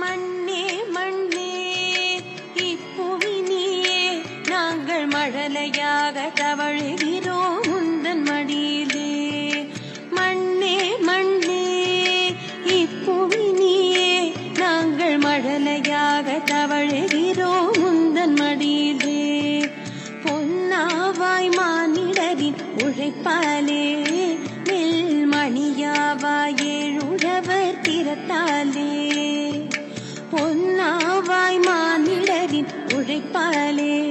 மண்ணே மண்ணே இப்புவி நீயே நாங்கள் மழலையாக தவழுகிறோம் உந்தன் மடியிலே. மண்ணே மண்ணே இப்புவி நீயே நாங்கள் மழலையாக தவழுகிறோம் உந்தன் மடியிலே. பொன்னாவாய் மானிடரின் உழைப்பாலே மணியாவாய் ஏழுழவர் திறத்தாலே. பொன்னாவாய் மானிடரின் உழைப்பாலே